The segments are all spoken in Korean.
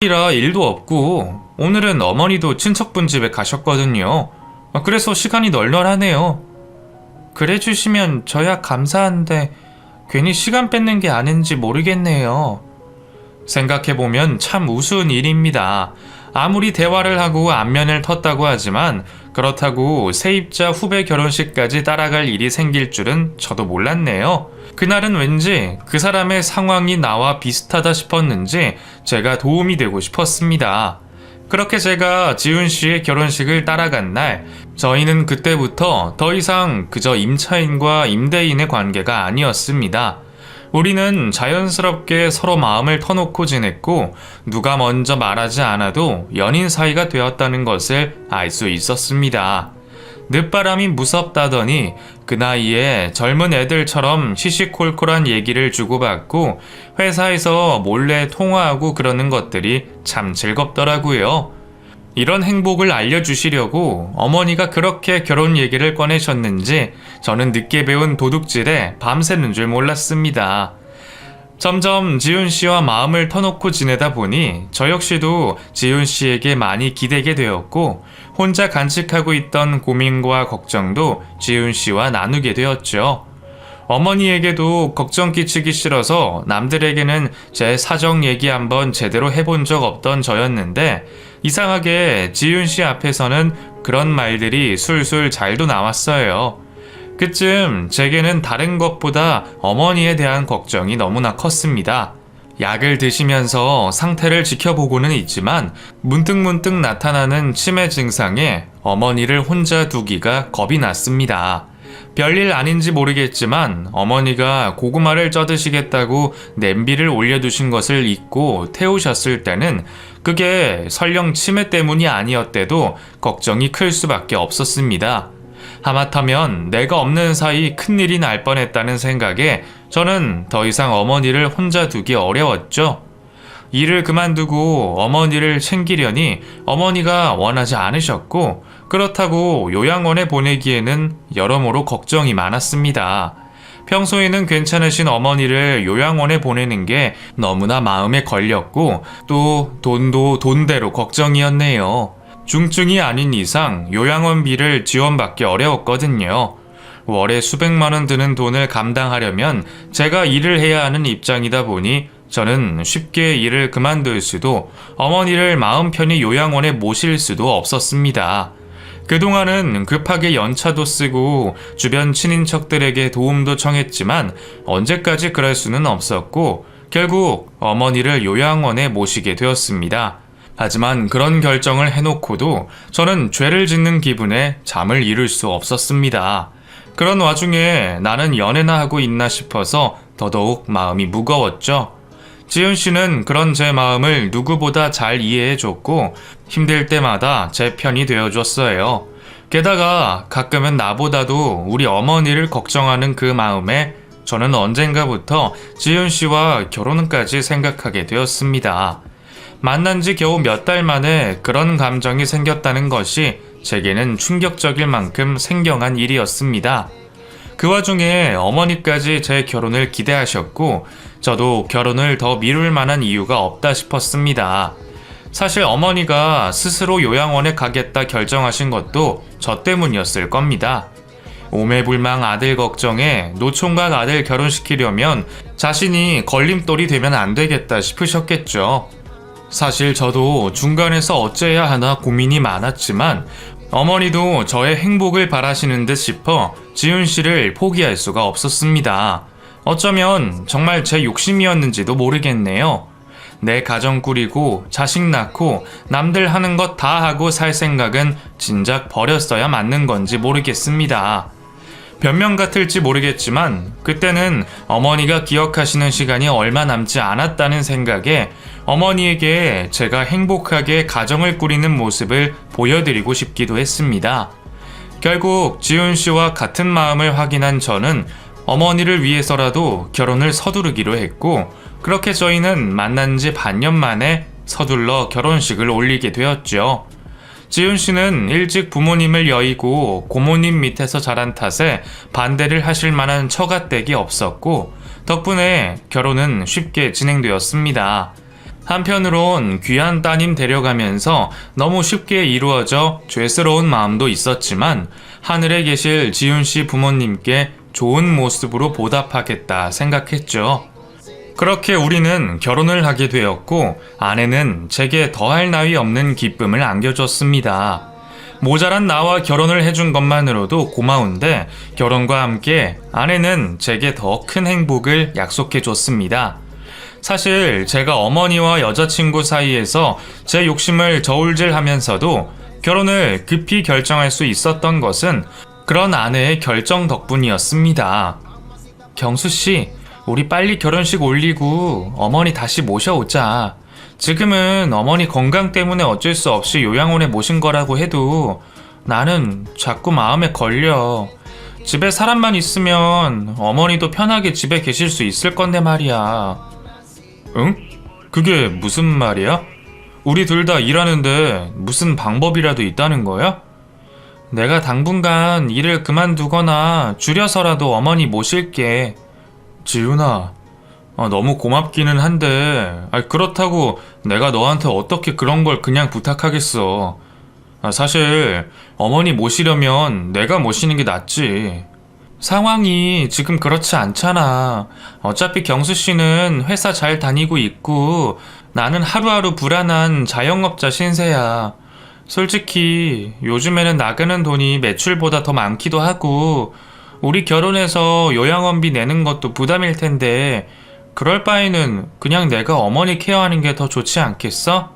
이라 일도 없고 오늘은 어머니도 친척분 집에 가셨거든요. 그래서 시간이 널널하네요. 그래 주시면 저야 감사한데 괜히 시간 뺏는 게 아닌지 모르겠네요. 생각해보면 참 우스운 일입니다. 아무리 대화를 하고 안면을 텄다고 하지만 그렇다고 세입자 후배 결혼식까지 따라갈 일이 생길 줄은 저도 몰랐네요. 그날은 왠지 그 사람의 상황이 나와 비슷하다 싶었는지 제가 도움이 되고 싶었습니다. 그렇게 제가 지훈 씨의 결혼식을 따라간 날, 저희는 그때부터 더 이상 그저 임차인과 임대인의 관계가 아니었습니다. 우리는 자연스럽게 서로 마음을 터놓고 지냈고 누가 먼저 말하지 않아도 연인 사이가 되었다는 것을 알 수 있었습니다. 늦바람이 무섭다더니 그 나이에 젊은 애들처럼 시시콜콜한 얘기를 주고받고 회사에서 몰래 통화하고 그러는 것들이 참 즐겁더라고요. 이런 행복을 알려주시려고 어머니가 그렇게 결혼 얘기를 꺼내셨는지 저는 늦게 배운 도둑질에 밤새는 줄 몰랐습니다. 점점 지훈 씨와 마음을 터놓고 지내다 보니 저 역시도 지훈 씨에게 많이 기대게 되었고 혼자 간직하고 있던 고민과 걱정도 지훈 씨와 나누게 되었죠. 어머니에게도 걱정 끼치기 싫어서 남들에게는 제 사정 얘기 한번 제대로 해본 적 없던 저였는데 이상하게 지훈 씨 앞에서는 그런 말들이 술술 잘도 나왔어요. 그쯤 제게는 다른 것보다 어머니에 대한 걱정이 너무나 컸습니다. 약을 드시면서 상태를 지켜보고는 있지만 문득문득 나타나는 치매 증상에 어머니를 혼자 두기가 겁이 났습니다. 별일 아닌지 모르겠지만 어머니가 고구마를 쪄드시겠다고 냄비를 올려두신 것을 잊고 태우셨을 때는 그게 설령 치매 때문이 아니었대도 걱정이 클 수밖에 없었습니다. 하마터면 내가 없는 사이 큰일이 날 뻔했다는 생각에 저는 더 이상 어머니를 혼자 두기 어려웠죠. 일을 그만두고 어머니를 챙기려니 어머니가 원하지 않으셨고 그렇다고 요양원에 보내기에는 여러모로 걱정이 많았습니다. 평소에는 괜찮으신 어머니를 요양원에 보내는 게 너무나 마음에 걸렸고 또 돈도 돈대로 걱정이었네요. 중증이 아닌 이상 요양원비를 지원받기 어려웠거든요. 월에 수백만 원 드는 돈을 감당하려면 제가 일을 해야 하는 입장이다 보니 저는 쉽게 일을 그만둘 수도 어머니를 마음 편히 요양원에 모실 수도 없었습니다. 그동안은 급하게 연차도 쓰고 주변 친인척들에게 도움도 청했지만 언제까지 그럴 수는 없었고 결국 어머니를 요양원에 모시게 되었습니다. 하지만 그런 결정을 해놓고도 저는 죄를 짓는 기분에 잠을 이룰 수 없었습니다. 그런 와중에 나는 연애나 하고 있나 싶어서 더더욱 마음이 무거웠죠. 지훈 씨는 그런 제 마음을 누구보다 잘 이해해줬고 힘들 때마다 제 편이 되어줬어요. 게다가 가끔은 나보다도 우리 어머니를 걱정하는 그 마음에 저는 언젠가부터 지훈 씨와 결혼까지 생각하게 되었습니다. 만난 지 겨우 몇 달 만에 그런 감정이 생겼다는 것이 제게는 충격적일 만큼 생경한 일이었습니다. 그 와중에 어머니까지 제 결혼을 기대하셨고 저도 결혼을 더 미룰 만한 이유가 없다 싶었습니다. 사실 어머니가 스스로 요양원에 가겠다 결정하신 것도 저 때문이었을 겁니다. 오매불망 아들 걱정에 노총각 아들 결혼시키려면 자신이 걸림돌이 되면 안 되겠다 싶으셨겠죠. 사실 저도 중간에서 어째야 하나 고민이 많았지만 어머니도 저의 행복을 바라시는 듯 싶어 지훈 씨를 포기할 수가 없었습니다. 어쩌면 정말 제 욕심이었는지도 모르겠네요. 내 가정 꾸리고 자식 낳고 남들 하는 것 다 하고 살 생각은 진작 버렸어야 맞는 건지 모르겠습니다. 변명 같을지 모르겠지만 그때는 어머니가 기억하시는 시간이 얼마 남지 않았다는 생각에 어머니에게 제가 행복하게 가정을 꾸리는 모습을 보여드리고 싶기도 했습니다. 결국 지훈 씨와 같은 마음을 확인한 저는 어머니를 위해서라도 결혼을 서두르기로 했고 그렇게 저희는 만난 지 반년 만에 서둘러 결혼식을 올리게 되었죠. 지훈 씨는 일찍 부모님을 여의고 고모님 밑에서 자란 탓에 반대를 하실 만한 처가댁이 없었고 덕분에 결혼은 쉽게 진행되었습니다. 한편으론 귀한 따님 데려가면서 너무 쉽게 이루어져 죄스러운 마음도 있었지만 하늘에 계실 지훈 씨 부모님께 좋은 모습으로 보답하겠다 생각했죠. 그렇게 우리는 결혼을 하게 되었고 아내는 제게 더할 나위 없는 기쁨을 안겨줬습니다. 모자란 나와 결혼을 해준 것만으로도 고마운데 결혼과 함께 아내는 제게 더 큰 행복을 약속해줬습니다. 사실 제가 어머니와 여자친구 사이에서 제 욕심을 저울질하면서도 결혼을 급히 결정할 수 있었던 것은 그런 아내의 결정 덕분이었습니다. 경수씨, 우리 빨리 결혼식 올리고 어머니 다시 모셔오자. 지금은 어머니 건강 때문에 어쩔 수 없이 요양원에 모신 거라고 해도 나는 자꾸 마음에 걸려. 집에 사람만 있으면 어머니도 편하게 집에 계실 수 있을 건데 말이야. 응? 그게 무슨 말이야? 우리 둘 다 일하는데 무슨 방법이라도 있다는 거야? 내가 당분간 일을 그만두거나 줄여서라도 어머니 모실게. 지훈아, 너무 고맙기는 한데 그렇다고 내가 너한테 어떻게 그런 걸 그냥 부탁하겠어. 사실 어머니 모시려면 내가 모시는 게 낫지. 상황이 지금 그렇지 않잖아. 어차피 경수 씨는 회사 잘 다니고 있고 나는 하루하루 불안한 자영업자 신세야. 솔직히 요즘에는 나가는 돈이 매출보다 더 많기도 하고 우리 결혼해서 요양원비 내는 것도 부담일 텐데 그럴 바에는 그냥 내가 어머니 케어하는 게 더 좋지 않겠어?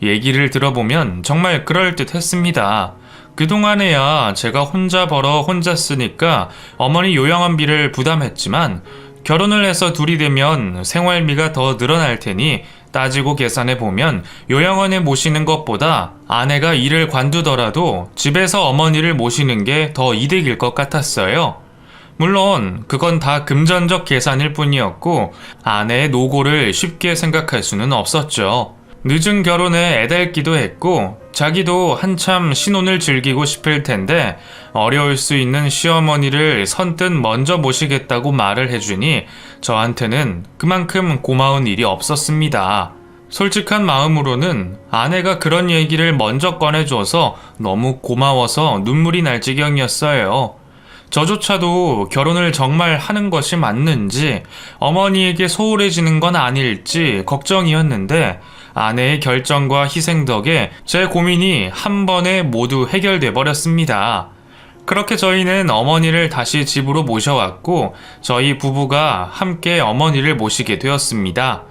얘기를 들어보면 정말 그럴듯했습니다. 그동안에야 제가 혼자 벌어 혼자 쓰니까 어머니 요양원비를 부담했지만 결혼을 해서 둘이 되면 생활비가 더 늘어날 테니 따지고 계산해보면 요양원에 모시는 것보다 아내가 일을 관두더라도 집에서 어머니를 모시는 게 더 이득일 것 같았어요. 물론 그건 다 금전적 계산일 뿐이었고 아내의 노고를 쉽게 생각할 수는 없었죠. 늦은 결혼에 애달기도 했고 자기도 한참 신혼을 즐기고 싶을 텐데 어려울 수 있는 시어머니를 선뜻 먼저 모시겠다고 말을 해주니 저한테는 그만큼 고마운 일이 없었습니다. 솔직한 마음으로는 아내가 그런 얘기를 먼저 꺼내줘서 너무 고마워서 눈물이 날 지경이었어요. 저조차도 결혼을 정말 하는 것이 맞는지 어머니에게 소홀해지는 건 아닐지 걱정이었는데 아내의 결정과 희생 덕에 제 고민이 한 번에 모두 해결돼 버렸습니다. 그렇게 저희는 어머니를 다시 집으로 모셔왔고 저희 부부가 함께 어머니를 모시게 되었습니다.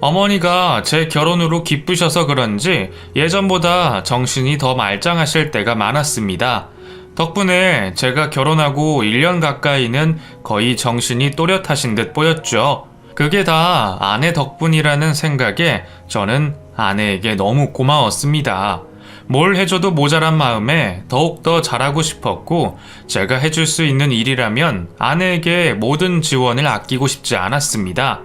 어머니가 제 결혼으로 기쁘셔서 그런지 예전보다 정신이 더 말짱하실 때가 많았습니다. 덕분에 제가 결혼하고 1년 가까이는 거의 정신이 또렷하신 듯 보였죠. 그게 다 아내 덕분이라는 생각에 저는 아내에게 너무 고마웠습니다. 뭘 해줘도 모자란 마음에 더욱더 잘하고 싶었고 제가 해줄 수 있는 일이라면 아내에게 모든 지원을 아끼고 싶지 않았습니다.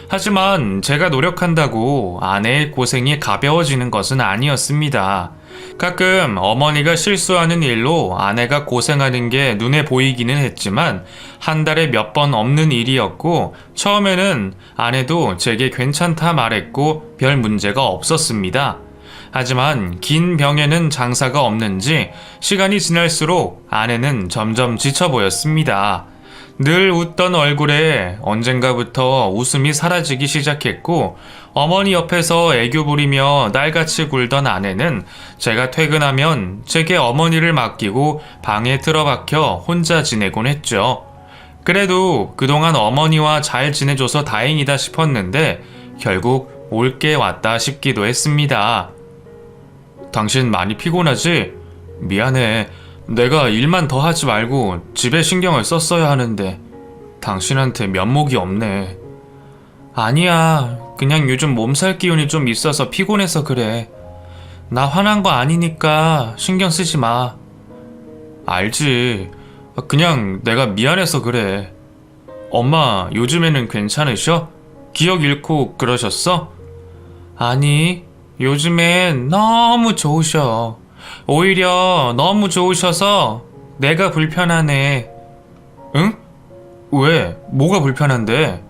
하지만 제가 노력한다고 아내의 고생이 가벼워지는 것은 아니었습니다. 가끔 어머니가 실수하는 일로 아내가 고생하는 게 눈에 보이기는 했지만 한 달에 몇 번 없는 일이었고 처음에는 아내도 제게 괜찮다 말했고 별 문제가 없었습니다. 하지만 긴 병에는 장사가 없는지 시간이 지날수록 아내는 점점 지쳐 보였습니다. 늘 웃던 얼굴에 언젠가부터 웃음이 사라지기 시작했고 어머니 옆에서 애교 부리며 날같이 굴던 아내는 제가 퇴근하면 제게 어머니를 맡기고 방에 틀어박혀 혼자 지내곤 했죠. 그래도 그동안 어머니와 잘 지내줘서 다행이다 싶었는데 결국 올 게 왔다 싶기도 했습니다. 당신 많이 피곤하지? 미안해. 내가 일만 더 하지 말고 집에 신경을 썼어야 하는데 당신한테 면목이 없네. 아니야. 그냥 요즘 몸살 기운이 좀 있어서 피곤해서 그래. 나 화난 거 아니니까 신경 쓰지 마. 알지. 그냥 내가 미안해서 그래. 엄마 요즘에는 괜찮으셔? 기억 잃고 그러셨어? 아니, 요즘엔 너무 좋으셔. 오히려 너무 좋으셔서 내가 불편하네. 응? 왜? 뭐가 불편한데?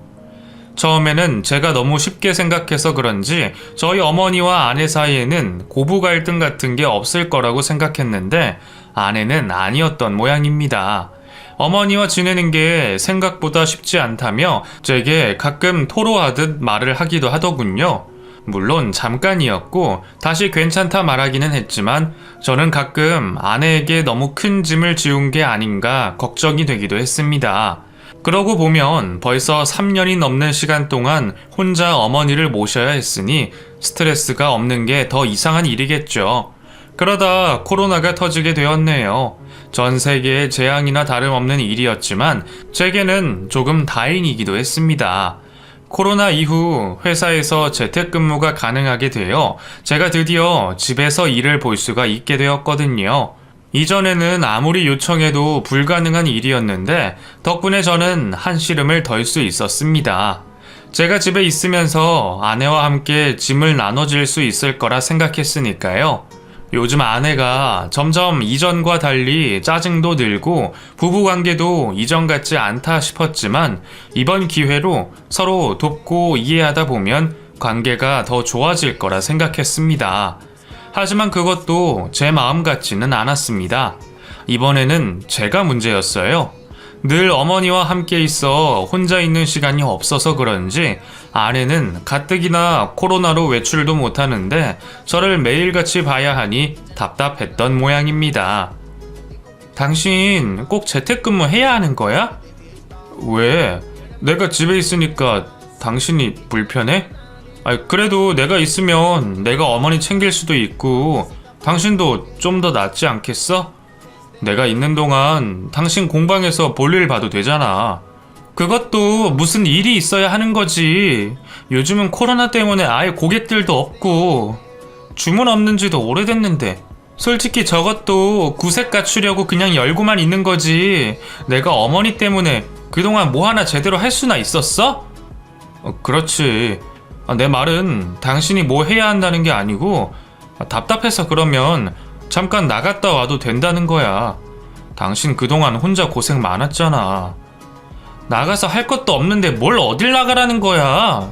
처음에는 제가 너무 쉽게 생각해서 그런지 저희 어머니와 아내 사이에는 고부 갈등 같은 게 없을 거라고 생각했는데 아내는 아니었던 모양입니다. 어머니와 지내는 게 생각보다 쉽지 않다며 제게 가끔 토로하듯 말을 하기도 하더군요. 물론 잠깐이었고 다시 괜찮다 말하기는 했지만 저는 가끔 아내에게 너무 큰 짐을 지운 게 아닌가 걱정이 되기도 했습니다. 그러고 보면 벌써 3년이 넘는 시간 동안 혼자 어머니를 모셔야 했으니 스트레스가 없는 게 더 이상한 일이겠죠. 그러다 코로나가 터지게 되었네요. 전 세계의 재앙이나 다름없는 일이었지만 제게는 조금 다행이기도 했습니다. 코로나 이후 회사에서 재택근무가 가능하게 되어 제가 드디어 집에서 일을 볼 수가 있게 되었거든요. 이전에는 아무리 요청해도 불가능한 일이었는데 덕분에 저는 한시름을 덜 수 있었습니다. 제가 집에 있으면서 아내와 함께 짐을 나눠질 수 있을 거라 생각했으니까요. 요즘 아내가 점점 이전과 달리 짜증도 늘고 부부관계도 이전 같지 않다 싶었지만 이번 기회로 서로 돕고 이해하다 보면 관계가 더 좋아질 거라 생각했습니다. 하지만 그것도 제 마음 같지는 않았습니다. 이번에는 제가 문제였어요. 늘 어머니와 함께 있어 혼자 있는 시간이 없어서 그런지 아내는 가뜩이나 코로나로 외출도 못하는데 저를 매일같이 봐야 하니 답답했던 모양입니다. 당신 꼭 재택근무 해야 하는 거야? 왜? 내가 집에 있으니까 당신이 불편해? 그래도 내가 있으면 내가 어머니 챙길 수도 있고 당신도 좀 더 낫지 않겠어? 내가 있는 동안 당신 공방에서 볼일 봐도 되잖아. 그것도 무슨 일이 있어야 하는 거지. 요즘은 코로나 때문에 아예 고객들도 없고 주문 없는 지도 오래됐는데 솔직히 저것도 구색 갖추려고 그냥 열고만 있는 거지. 내가 어머니 때문에 그동안 뭐 하나 제대로 할 수나 있었어? 그렇지. 내 말은 당신이 뭐 해야 한다는 게 아니고 답답해서 그러면 잠깐 나갔다 와도 된다는 거야. 당신 그동안 혼자 고생 많았잖아. 나가서 할 것도 없는데 뭘 어딜 나가라는 거야.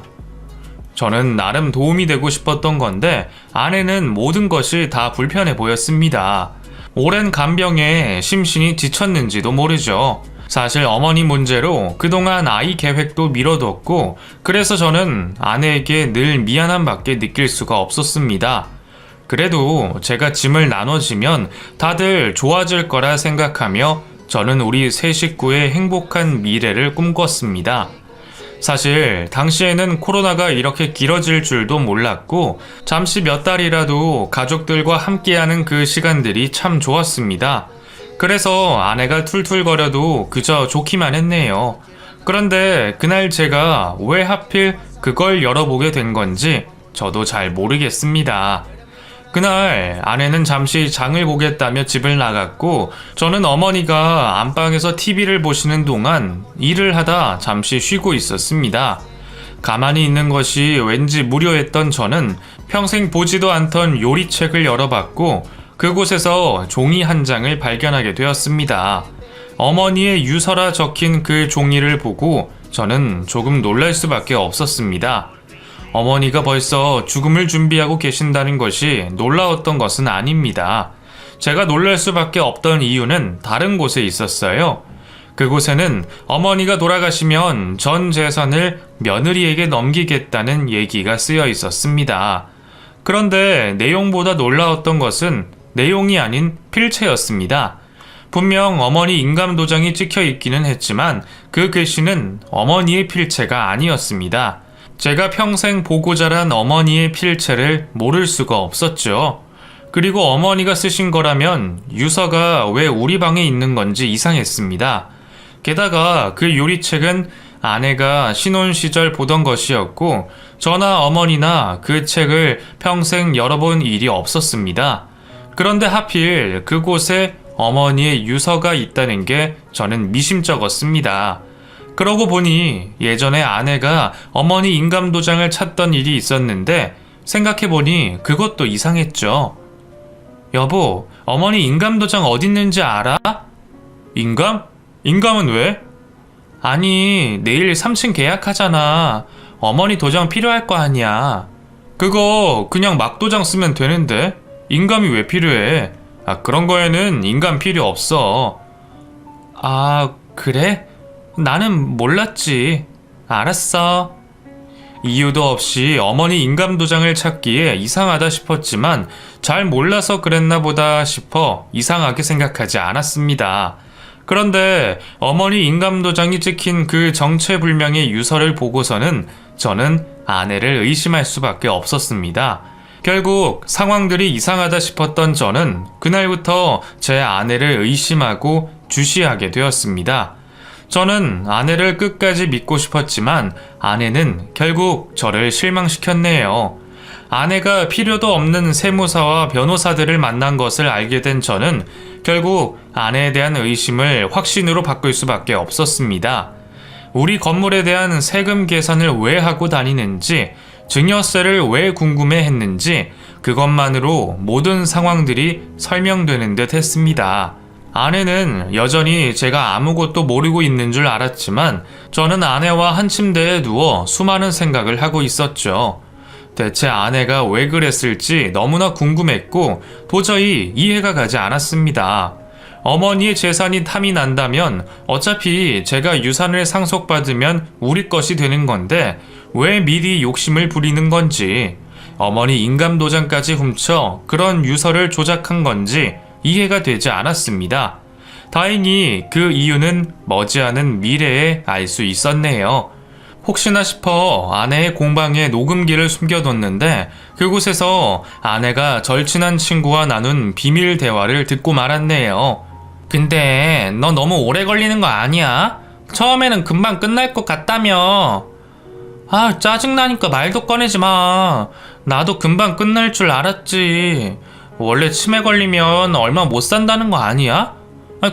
저는 나름 도움이 되고 싶었던 건데 아내는 모든 것이 다 불편해 보였습니다. 오랜 간병에 심신이 지쳤는지도 모르죠. 사실 어머니 문제로 그동안 아이 계획도 미뤄뒀고 그래서 저는 아내에게 늘 미안함 밖에 느낄 수가 없었습니다. 그래도 제가 짐을 나눠지면 다들 좋아질 거라 생각하며 저는 우리 세 식구의 행복한 미래를 꿈꿨습니다. 사실 당시에는 코로나가 이렇게 길어질 줄도 몰랐고 잠시 몇 달이라도 가족들과 함께하는 그 시간들이 참 좋았습니다. 그래서 아내가 툴툴거려도 그저 좋기만 했네요. 그런데 그날 제가 왜 하필 그걸 열어보게 된 건지 저도 잘 모르겠습니다. 그날 아내는 잠시 장을 보겠다며 집을 나갔고 저는 어머니가 안방에서 TV를 보시는 동안 일을 하다 잠시 쉬고 있었습니다. 가만히 있는 것이 왠지 무료했던 저는 평생 보지도 않던 요리책을 열어봤고 그곳에서 종이 한 장을 발견하게 되었습니다. 어머니의 유서라 적힌 그 종이를 보고 저는 조금 놀랄 수밖에 없었습니다. 어머니가 벌써 죽음을 준비하고 계신다는 것이 놀라웠던 것은 아닙니다. 제가 놀랄 수밖에 없던 이유는 다른 곳에 있었어요. 그곳에는 어머니가 돌아가시면 전 재산을 며느리에게 넘기겠다는 얘기가 쓰여 있었습니다. 그런데 내용보다 놀라웠던 것은 내용이 아닌 필체였습니다. 분명 어머니 인감도장이 찍혀 있기는 했지만 그 글씨는 어머니의 필체가 아니었습니다. 제가 평생 보고 자란 어머니의 필체를 모를 수가 없었죠. 그리고 어머니가 쓰신 거라면 유서가 왜 우리 방에 있는 건지 이상했습니다. 게다가 그 요리책은 아내가 신혼 시절 보던 것이었고 저나 어머니나 그 책을 평생 열어본 일이 없었습니다. 그런데 하필 그곳에 어머니의 유서가 있다는 게 저는 미심쩍었습니다. 그러고 보니 예전에 아내가 어머니 인감도장을 찾던 일이 있었는데 생각해보니 그것도 이상했죠. 여보, 어머니 인감도장 어딨는지 알아? 인감? 인감은 왜? 아니, 내일 3층 계약하잖아. 어머니 도장 필요할 거 아니야. 그거 그냥 막 도장 쓰면 되는데 인감이 왜 필요해? 그런 거에는 인감 필요 없어. 아, 그래? 나는 몰랐지. 알았어. 이유도 없이 어머니 인감 도장을 찾기에 이상하다 싶었지만 잘 몰라서 그랬나 보다 싶어 이상하게 생각하지 않았습니다. 그런데 어머니 인감 도장이 찍힌 그 정체불명의 유서를 보고서는 저는 아내를 의심할 수밖에 없었습니다. 결국 상황들이 이상하다 싶었던 저는 그날부터 제 아내를 의심하고 주시하게 되었습니다. 저는 아내를 끝까지 믿고 싶었지만 아내는 결국 저를 실망시켰네요. 아내가 필요도 없는 세무사와 변호사들을 만난 것을 알게 된 저는 결국 아내에 대한 의심을 확신으로 바꿀 수밖에 없었습니다. 우리 건물에 대한 세금 계산을 왜 하고 다니는지, 증여세를 왜 궁금해했는지 그것만으로 모든 상황들이 설명되는 듯 했습니다. 아내는 여전히 제가 아무것도 모르고 있는 줄 알았지만 저는 아내와 한 침대에 누워 수많은 생각을 하고 있었죠. 대체 아내가 왜 그랬을지 너무나 궁금했고 도저히 이해가 가지 않았습니다. 어머니의 재산이 탐이 난다면 어차피 제가 유산을 상속받으면 우리 것이 되는 건데 왜 미리 욕심을 부리는 건지, 어머니 인감도장까지 훔쳐 그런 유서를 조작한 건지 이해가 되지 않았습니다. 다행히 그 이유는 머지않은 미래에 알 수 있었네요. 혹시나 싶어 아내의 공방에 녹음기를 숨겨뒀는데 그곳에서 아내가 절친한 친구와 나눈 비밀 대화를 듣고 말았네요. 근데 너 너무 오래 걸리는 거 아니야? 처음에는 금방 끝날 것 같다며. 짜증나니까 말도 꺼내지 마. 나도 금방 끝날 줄 알았지. 원래 치매 걸리면 얼마 못 산다는 거 아니야?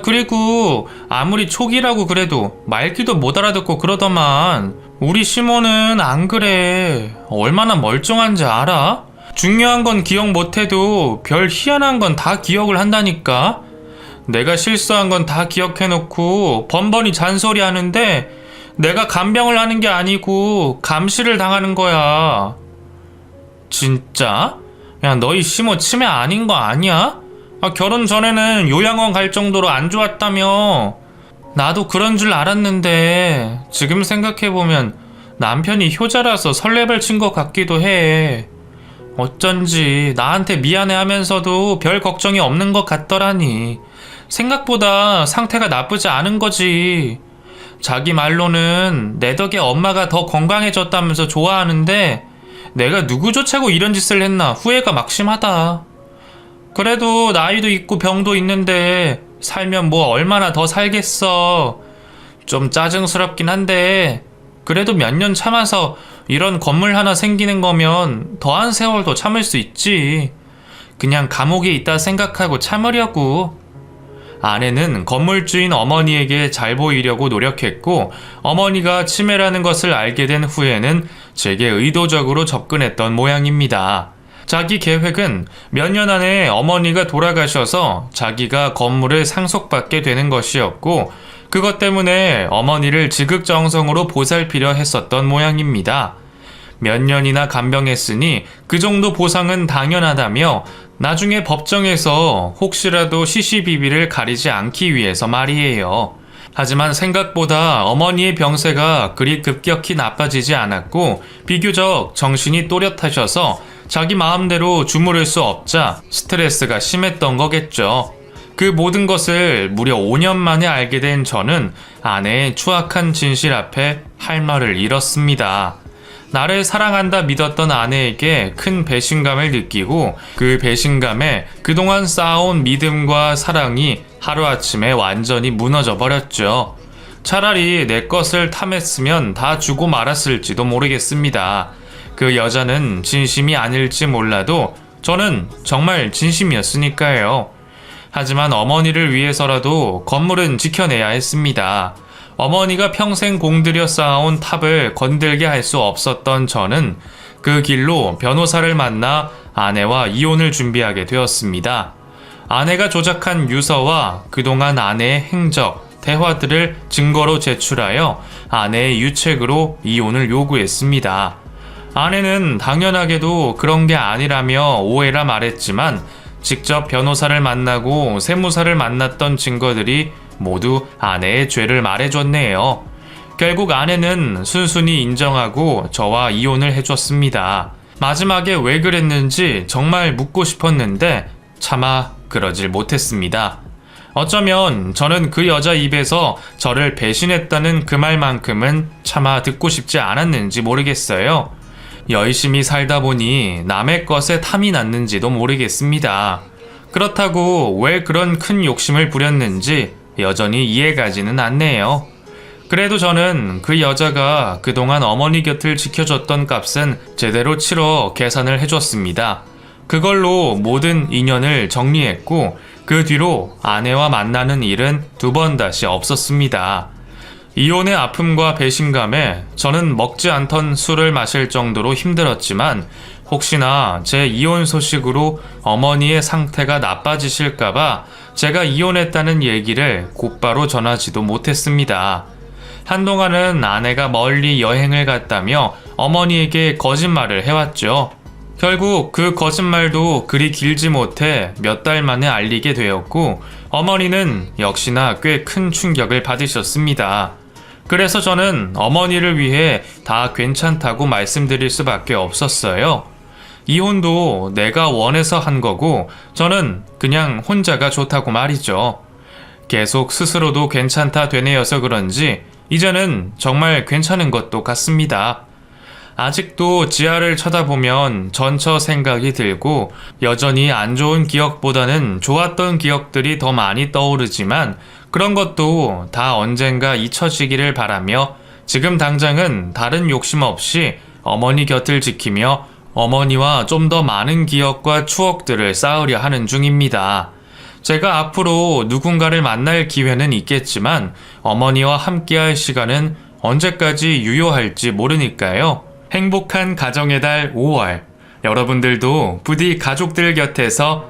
그리고 아무리 초기라고 그래도 말귀도 못 알아듣고 그러더만. 우리 시모는 안 그래. 얼마나 멀쩡한지 알아? 중요한 건 기억 못해도 별 희한한 건 다 기억을 한다니까. 내가 실수한 건 다 기억해놓고 번번이 잔소리 하는데 내가 간병을 하는 게 아니고 감시를 당하는 거야. 진짜? 야, 너희 시모 치매 아닌 거 아니야? 결혼 전에는 요양원 갈 정도로 안 좋았다며. 나도 그런 줄 알았는데 지금 생각해보면 남편이 효자라서 설레발 친 것 같기도 해. 어쩐지 나한테 미안해하면서도 별 걱정이 없는 것 같더라니. 생각보다 상태가 나쁘지 않은 거지. 자기 말로는 내 덕에 엄마가 더 건강해졌다면서 좋아하는데 내가 누구 좋자고 이런 짓을 했나 후회가 막심하다. 그래도 나이도 있고 병도 있는데 살면 뭐 얼마나 더 살겠어. 좀 짜증스럽긴 한데 그래도 몇 년 참아서 이런 건물 하나 생기는 거면 더한 세월도 참을 수 있지. 그냥 감옥에 있다 생각하고 참으려고. 아내는 건물주인 어머니에게 잘 보이려고 노력했고 어머니가 치매라는 것을 알게 된 후에는 제게 의도적으로 접근했던 모양입니다. 자기 계획은 몇 년 안에 어머니가 돌아가셔서 자기가 건물을 상속받게 되는 것이었고 그것 때문에 어머니를 지극정성으로 보살피려 했었던 모양입니다. 몇 년이나 간병했으니 그 정도 보상은 당연하다며 나중에 법정에서 혹시라도 시시비비를 가리지 않기 위해서 말이에요. 하지만 생각보다 어머니의 병세가 그리 급격히 나빠지지 않았고 비교적 정신이 또렷하셔서 자기 마음대로 주무를 수 없자 스트레스가 심했던 거겠죠. 그 모든 것을 무려 5년 만에 알게 된 저는 아내의 추악한 진실 앞에 할 말을 잃었습니다. 나를 사랑한다 믿었던 아내에게 큰 배신감을 느끼고 그 배신감에 그동안 쌓아온 믿음과 사랑이 하루아침에 완전히 무너져 버렸죠. 차라리 내 것을 탐했으면 다 주고 말았을지도 모르겠습니다. 그 여자는 진심이 아닐지 몰라도 저는 정말 진심이었으니까요. 하지만 어머니를 위해서라도 건물은 지켜내야 했습니다. 어머니가 평생 공들여 쌓아온 탑을 건들게 할 수 없었던 저는 그 길로 변호사를 만나 아내와 이혼을 준비하게 되었습니다. 아내가 조작한 유서와 그동안 아내의 행적, 대화들을 증거로 제출하여 아내의 유책으로 이혼을 요구했습니다. 아내는 당연하게도 그런 게 아니라며 오해라 말했지만 직접 변호사를 만나고 세무사를 만났던 증거들이 모두 아내의 죄를 말해줬네요. 결국 아내는 순순히 인정하고 저와 이혼을 해줬습니다. 마지막에 왜 그랬는지 정말 묻고 싶었는데 차마 그러질 못했습니다. 어쩌면 저는 그 여자 입에서 저를 배신했다는 그 말만큼은 차마 듣고 싶지 않았는지 모르겠어요. 열심히 살다 보니 남의 것에 탐이 났는지도 모르겠습니다. 그렇다고 왜 그런 큰 욕심을 부렸는지 여전히 이해가지는 않네요. 그래도 저는 그 여자가 그동안 어머니 곁을 지켜줬던 값은 제대로 치러 계산을 해줬습니다. 그걸로 모든 인연을 정리했고 그 뒤로 아내와 만나는 일은 두 번 다시 없었습니다. 이혼의 아픔과 배신감에 저는 먹지 않던 술을 마실 정도로 힘들었지만 혹시나 제 이혼 소식으로 어머니의 상태가 나빠지실까봐 제가 이혼했다는 얘기를 곧바로 전하지도 못했습니다. 한동안은 아내가 멀리 여행을 갔다며 어머니에게 거짓말을 해왔죠. 결국 그 거짓말도 그리 길지 못해 몇 달 만에 알리게 되었고 어머니는 역시나 꽤 큰 충격을 받으셨습니다. 그래서 저는 어머니를 위해 다 괜찮다고 말씀드릴 수밖에 없었어요. 이혼도 내가 원해서 한 거고 저는 그냥 혼자가 좋다고 말이죠. 계속 스스로도 괜찮다 되뇌어서 그런지 이제는 정말 괜찮은 것도 같습니다. 아직도 지하를 쳐다보면 전처 생각이 들고 여전히 안 좋은 기억보다는 좋았던 기억들이 더 많이 떠오르지만 그런 것도 다 언젠가 잊혀지기를 바라며 지금 당장은 다른 욕심 없이 어머니 곁을 지키며 어머니와 좀 더 많은 기억과 추억들을 쌓으려 하는 중입니다. 제가 앞으로 누군가를 만날 기회는 있겠지만 어머니와 함께할 시간은 언제까지 유효할지 모르니까요. 행복한 가정의 달 5월 여러분들도 부디 가족들 곁에서